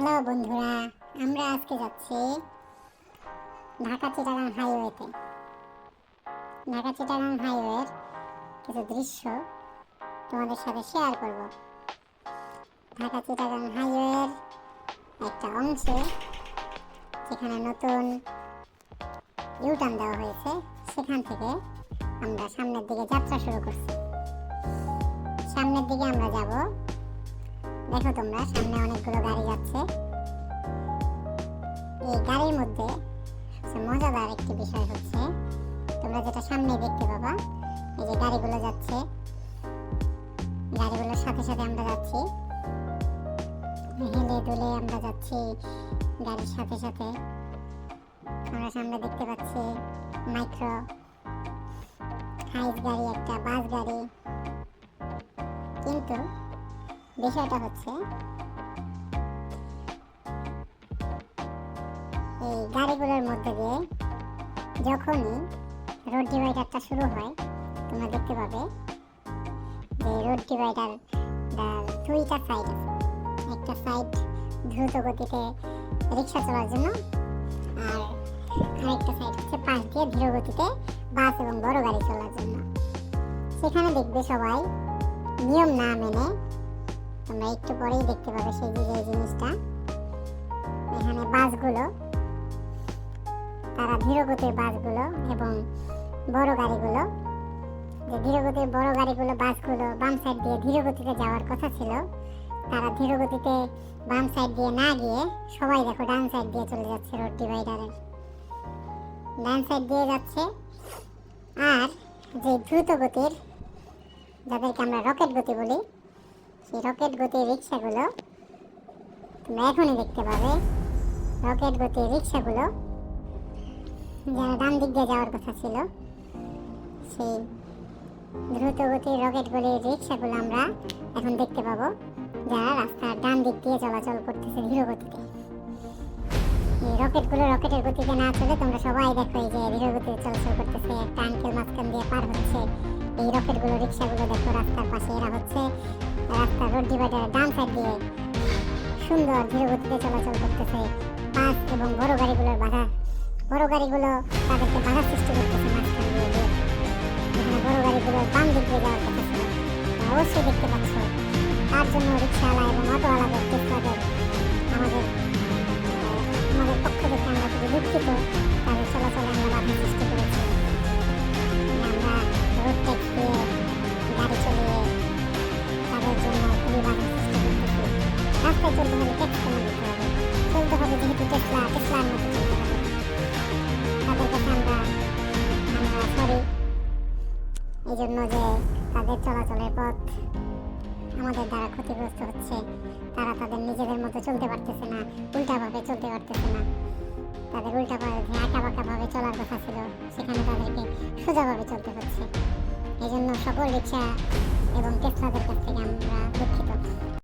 Hello বন্ধুরা, আমরা আজকে যাচ্ছি ঢাকা-চিটাগাং হাইওয়েতে। ঢাকা-চিটাগাং হাইওয়ের কিছু দৃশ্য তোমাদের সাথে শেয়ার করব। ঢাকা-চিটাগাং হাইওয়ের একটা অংশে যেখানে নতুন ইউটার্ন দেওয়া হয়েছে, সেখান থেকে আমরা সামনের দিকে যাত্রা শুরু করছি। সামনের দিকে আমরা যাব। দেখো তোমরা, সামনে অনেকগুলো গাড়ি যাচ্ছে। এই গাড়ির মধ্যে সবচেয়ে মজাদার একটি বিষয় হচ্ছে, তোমরা যেটা সামনে দেখতে পাবা, এই যে গাড়িগুলো যাচ্ছে, গাড়িগুলোর সাথে সাথে আমরা যাচ্ছি, হেলে দুলে আমরা যাচ্ছি গাড়ির সাথে সাথে। আমরা সামনে দেখতে পাচ্ছি মাইক্রো, হাইস গাড়ি, একটা বাস গাড়ি। কিন্তু বিষয়টা হচ্ছে, এই গাড়িগুলোর মধ্যে দিয়ে যখনই রোড ডিভাইডারটা শুরু হয়, তোমরা দেখতে পাবে যে রোড ডিভাইডার দুইটা সাইড আছে। একটা সাইড দ্রুত গতিতে রিক্সা চলার জন্য, আর আরেকটা সাইড হচ্ছে পাশ দিয়ে ধীর গতিতে বাস এবং বড় গাড়ি চলার জন্য। সেখানে দেখবে সবাই নিয়ম না মেনে, তোমরা একটু পরেই দেখতে পাবে সেই জিনিসটা। এখানে বাসগুলো, তারা ধীরগতির বাসগুলো এবং বড় গাড়িগুলো, যে ধীরগতির বড় গাড়িগুলো, বাসগুলো বাম সাইড দিয়ে ধীরগতিতে যাওয়ার কথা ছিল, তারা ধীরগতিতে বাম সাইড দিয়ে না গিয়ে সবাই দেখো ডান সাইড দিয়ে চলে যাচ্ছে। রোড ডিভাইডারের ডান সাইড দিয়ে যাচ্ছে। আর যে দ্রুত গতির, যাদেরকে আমরা রকেট গতি বলি, সেই রকেট গতির রিক্সাগুলো তোমরা এখনই দেখতে পাবে। রকেট গতির রিক্সাগুলো যারা ডান দিক দিয়ে যাওয়ার কথা ছিল, সেই দ্রুত গতির রকেট গতির রিক্সাগুলো আমরা এখন দেখতে পাবো, যারা রাস্তার ডান দিক দিয়ে চলাচল করতেছে ধীর গতিতে। এই রকেটগুলো রকেটের গতিতে না চলে, তোমরা সবাই দেখো এই যে ধীর গতিতে চলাচল করতেছে, একটা আঙ্কেল মাঝখান দিয়ে পার হচ্ছে। এই রকেটগুলো রিক্সাগুলো দেখো রাস্তার পাশে, এরা হচ্ছে রাস্তার রোড ডিভাইডারের ডান সাইড দিয়ে সুন্দর ধীর গতিতে চলাচল করতেছে। বাস এবং বড় গাড়িগুলোর বাধা, বড় গাড়িগুলো তাদেরকে বাধা সৃষ্টি করতেছে মাঝখান দিয়ে। যেখানে বড় গাড়িগুলো বাম দিক দিয়ে যাওয়ার কথা ছিল, অবশ্যই দেখতে পাচ্ছ। তার জন্য রিক্সাওয়ালা এবং অটোওয়ালাদের, টেক্সলাদের আমাদের পক্ষ থেকে আমরা খুবই দুঃখিত। তাদের চলাচলে আমরা বাধা সৃষ্টি করেছি। আমরা রোড ট্যাক্স দিয়ে গাড়ি চালিয়ে তাদের জন্য খুবই বাধা সৃষ্টি করতেছি। রাস্তায় চলতে হলে ট্যাক্স কেন দিতে হবে? চলতে হবে যেহেতু টেসলার মতো চলতে হবে। তাদের কাছে আমরা সরি, এই জন্য যে তাদের চলাচলের পথ আমাদের দ্বারা ক্ষতিগ্রস্ত হচ্ছে। তারা তাদের নিজেদের মতো চলতে পারতেছে না, উল্টাভাবে চলতে পারতেছে না। তাদের উল্টাভাবে আঁকাবাঁকাভাবে চলার কথা ছিল, সেখানে তাদেরকে সোজাভাবে চলতে হচ্ছে। এই জন্য সকল রিক্সা এবং টেসলাদের কাছ থেকে আমরা দুঃখিত।